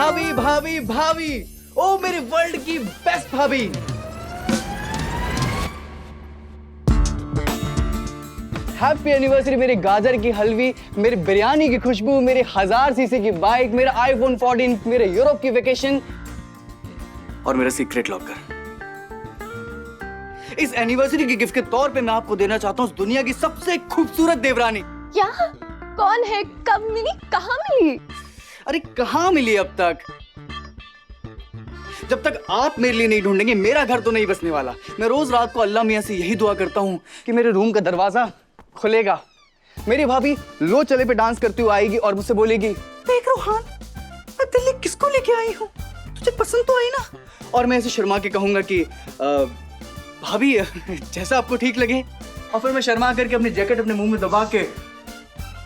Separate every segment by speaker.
Speaker 1: भाभी भाभी भाभी, ओ मेरे वर्ल्ड की बेस्ट भाभी। हैप्पी एनिवर्सरी मेरी गाजर की हलवी, मेरी बिरयानी की खुशबू, मेरे 1000 सीसी की बाइक, मेरा आईफोन 14, मेरे यूरोप की वेकेशन और मेरा सीक्रेट लॉकर। इस एनिवर्सरी की गिफ्ट के तौर पे मैं आपको देना चाहता हूँ उस दुनिया की सबसे खूबसूरत देवरानी।
Speaker 2: क्या? कौन है? कब मिली? कहाँ मिली?
Speaker 1: अरे कहाँ मिली अब तक? जब तक आप मेरे लिए नहीं ढूंढेंगे मेरा घर तो नहीं बसने वाला। मैं रोज रात को अल्लाह मियां से यही दुआ करता हूँ कि मेरे रूम का दरवाजा खुलेगा, मेरी भाभी लो चले पे डांस करती हुई आएगी और मुझसे बोलेगी, देख रोहान, मैं दिल्ली किसको लेके आई हूँ, तुझे पसंद तो आई ना? और मैं ऐसे शर्मा के कहूंगा कि भाभी जैसा आपको ठीक लगे, और फिर मैं शर्मा करके अपनी जैकेट अपने मुंह में दबा के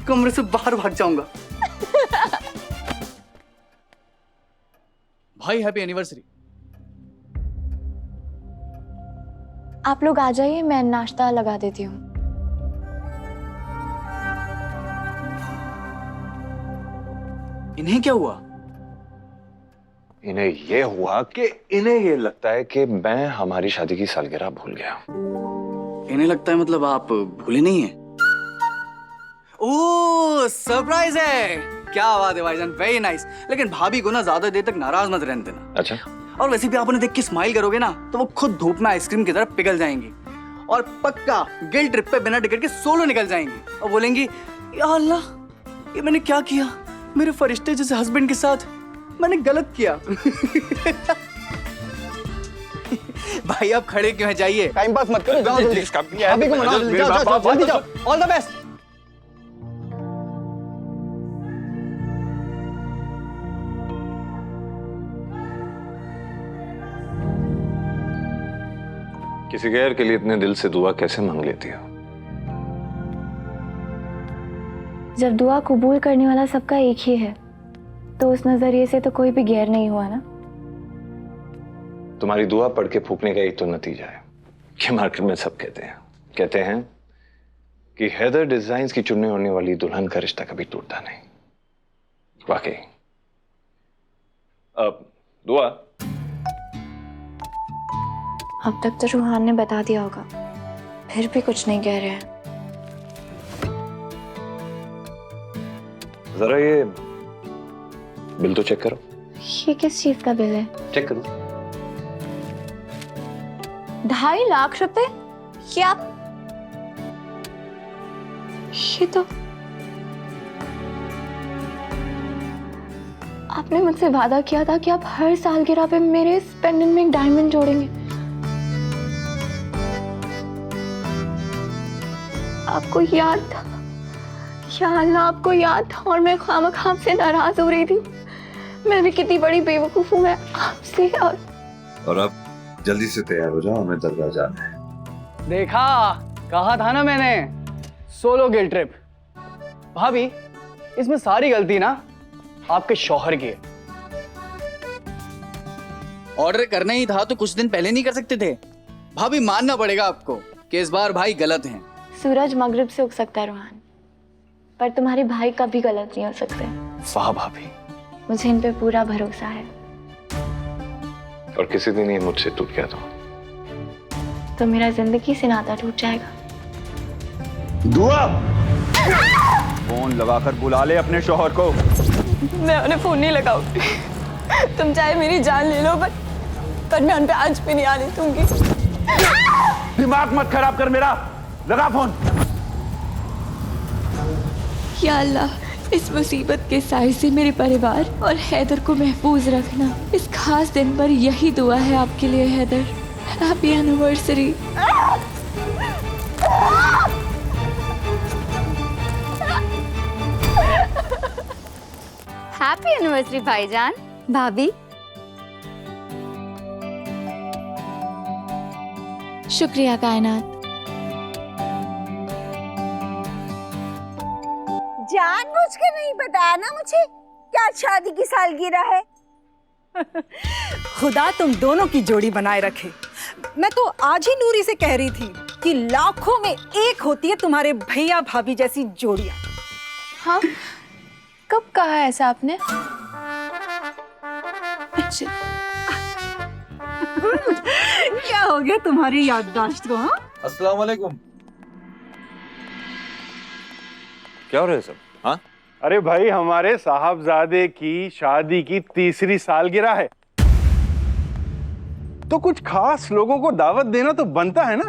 Speaker 1: कमरे से बाहर भाग जाऊंगा। भाई हैप्पी एनिवर्सरी।
Speaker 2: आप लोग आ जाइए, मैं नाश्ता लगा देती हूँ।
Speaker 1: इन्हें क्या हुआ?
Speaker 3: इन्हें यह हुआ कि इन्हें यह लगता है कि मैं हमारी शादी की सालगिरह भूल गया।
Speaker 1: इन्हें लगता है मतलब आप भूले नहीं हैं? ओह सरप्राइज है, क्या बात है भाईजान, वेरी नाइस। लेकिन भाभी को ना ज्यादा देर तक नाराज मत रहने देना।
Speaker 3: अच्छा।
Speaker 1: और वैसे भी आप उन्हें देख के स्माइल करोगे ना तो वो खुद धूप में आइसक्रीम की तरह पिघल जाएंगी और पक्का गिल ट्रिप पे बिना टिकट के सोलो निकल जाएंगी और बोलेंगी, या अल्लाह ये मैंने क्या किया, मेरे फरिश्ते जैसे हस्बैंड के साथ मैंने गलत किया। भाई आप खड़े क्यों हैं, जाइए, टाइम पास मत करो, जाओ जल्दी। भाभी को मनाओ, जाओ जल्दी जाओ, ऑल द बेस्ट।
Speaker 3: किसी गैर के लिए इतने दिल से दुआ कैसे मांग लेती हो?
Speaker 2: जब दुआ कबूल करने वाला सबका एक ही है तो उस नजरिए से तो कोई भी गैर नहीं हुआ ना।
Speaker 3: तुम्हारी दुआ पढ़ के फूकने का एक तो नतीजा है कि मार्केट में सब कहते हैं कि हैदर डिजाइन्स की चुनने होने वाली दुल्हन का रिश्ता कभी टूटता नहीं। वाकई। अब दुआ
Speaker 2: अब तक तो रूहान ने बता दिया होगा, फिर भी कुछ नहीं कह रहे हैं।
Speaker 3: जरा ये बिल तो चेक करो।
Speaker 2: ये किस चीज का बिल है?
Speaker 3: चेक करो।
Speaker 2: 2.5 लाख रुपए? क्या? ये तो आपने मुझसे वादा किया था कि आप हर सालगिरह पे मेरे इस पेंडेंट में एक डायमंड जोड़ेंगे। आपको याद था? या अल्लाह, आपको याद था और मैं खामखा से नाराज हो रही थी। मैं भी कितनी बड़ी बेवकूफ हूँ मैं आपसे।
Speaker 4: और अब जल्दी से तैयार हो जाओ, हमें दरगाह जाना है।
Speaker 1: देखा, कहा था ना मैंने, सोलो गिल ट्रिप। भाभी इसमें सारी गलती ना आपके शौहर की है। ऑर्डर करना ही था तो कुछ दिन पहले नहीं कर सकते थे? भाभी मानना पड़ेगा आपको कि इस बार भाई गलत हैं।
Speaker 2: सूरज मगरिब से उग सकता है रूहान, पर तुम्हारे भाई कभी गलत नहीं हो सकते।
Speaker 1: वाह भाभी,
Speaker 2: मुझे इन पे पूरा भरोसा है।
Speaker 3: और किसी दिन ये मुझसे टूट गया
Speaker 2: तो मेरा जिंदगी से नाता टूट जाएगा।
Speaker 5: दुआ, फोन लगाकर बुला ले अपने शौहर को।
Speaker 2: मैं उन्हें फोन नहीं लगाऊंगी। तुम चाहे मेरी जान ले लो, पर मैं उन पे आज भी नहीं आने दूंगी।
Speaker 5: दिमाग मत खराब कर मेरा, लगा फोन।
Speaker 6: या अल्लाह, इस मुसीबत के साए से मेरे परिवार और हैदर को महफूज रखना। इस खास दिन पर यही दुआ है आपके लिए Haidar. Happy anniversary.
Speaker 7: Happy anniversary भाईजान। भाभी
Speaker 6: शुक्रिया कायनात।
Speaker 8: जानबूझ के नहीं बताया ना मुझे क्या शादी की सालगिरह है।
Speaker 9: खुदा तुम दोनों की जोड़ी बनाए रखे। मैं तो आज ही नूरी से कह रही थी कि लाखों में एक होती है तुम्हारे भैया भाभी जैसी जोड़ियां।
Speaker 2: हाँ, कब कहा ऐसा आपने?
Speaker 6: मुझे।
Speaker 9: क्या हो गया तुम्हारी याददाश्त को? हाँ,
Speaker 4: अस्सलाम वालेकुम। क्या हो रहा है सब? हाँ,
Speaker 5: अरे भाई, हमारे साहबजादे की शादी की 3री सालगिरह है, तो कुछ खास लोगों को दावत देना तो बनता है ना।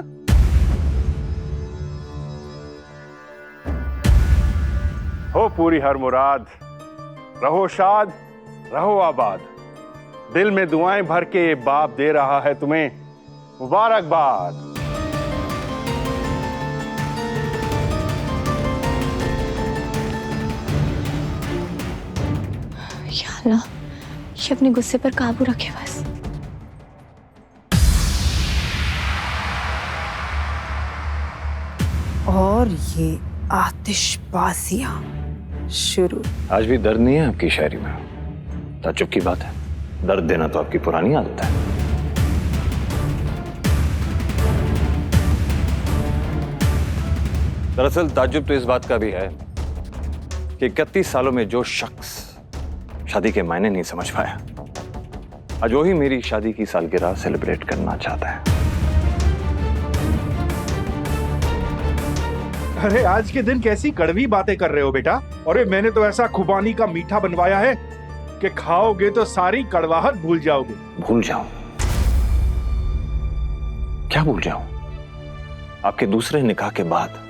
Speaker 5: हो पूरी हर मुराद, रहो शाद, रहो आबाद। दिल में दुआएं भर के ये बाप दे रहा है तुम्हें मुबारकबाद।
Speaker 2: या अल्लाह, ये अपने गुस्से पर काबू रखे बस।
Speaker 9: और ये आतिशबाजियां शुरू।
Speaker 3: आज भी दर्द नहीं है आपकी शायरी में? ताज्जुब की बात है, दर्द देना तो आपकी पुरानी आदत है। दरअसल ताज्जुब तो इस बात का भी है कि 31 सालों में जो शख्स शादी के मायने नहीं समझ पाया, आज वही मेरी शादी की सालगिरह सेलिब्रेट करना चाहता है।
Speaker 5: अरे आज के दिन कैसी कड़वी बातें कर रहे हो बेटा? अरे मैंने तो ऐसा खुबानी का मीठा बनवाया है कि खाओगे तो सारी कड़वाहट भूल जाओगे।
Speaker 3: भूल जाऊं? क्या भूल जाऊं? आपके दूसरे निकाह के बाद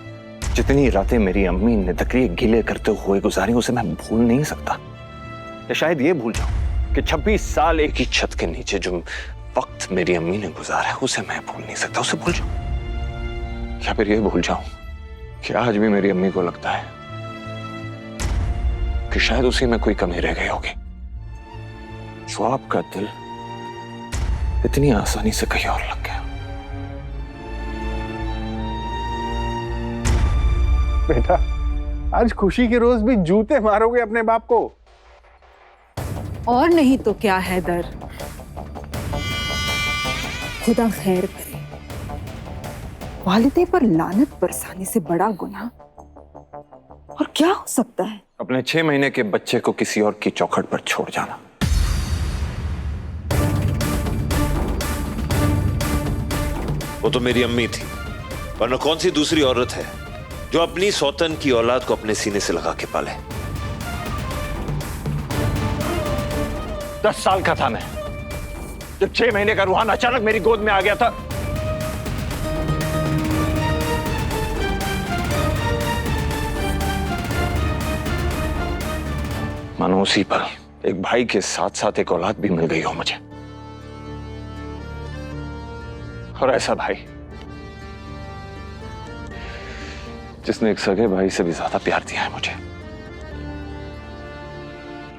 Speaker 3: जितनी रातें मेरी अम्मी ने तकरीर गिले करते हुए गुजारी, उसे मैं भूल नहीं सकता। या शायद ये भूल जाऊं कि 26 साल एक ही छत के नीचे जो वक्त मेरी अम्मी ने गुजारा है, उसे मैं भूल नहीं सकता। उसे भूल जाऊं या फिर ये भूल जाऊं कि आज भी मेरी अम्मी को लगता है कि शायद उसी में कोई कमी रह गई होगी, जो आपका दिल इतनी आसानी से कहीं और लग गया।
Speaker 5: बेटा, आज खुशी के रोज भी जूते मारोगे अपने बाप को?
Speaker 9: और नहीं तो क्या हैदर, खुदा खैर करे। वालिदे पर लानत बरसाने से बड़ा गुनाह और क्या हो सकता है?
Speaker 3: अपने 6 महीने के बच्चे को किसी और की चौखट पर छोड़ जाना।
Speaker 10: वो तो मेरी अम्मी थी, वरना कौन सी दूसरी औरत है जो अपनी सौतन की औलाद को अपने सीने से लगा के पाले।
Speaker 3: 10 साल का था मैं जब 6 महीने का रूहान अचानक मेरी गोद में आ गया था। मानो उसी पल एक भाई के साथ साथ एक औलाद भी मिल गई हो मुझे। और ऐसा भाई जिसने एक सगे भाई से भी ज्यादा प्यार दिया है मुझे।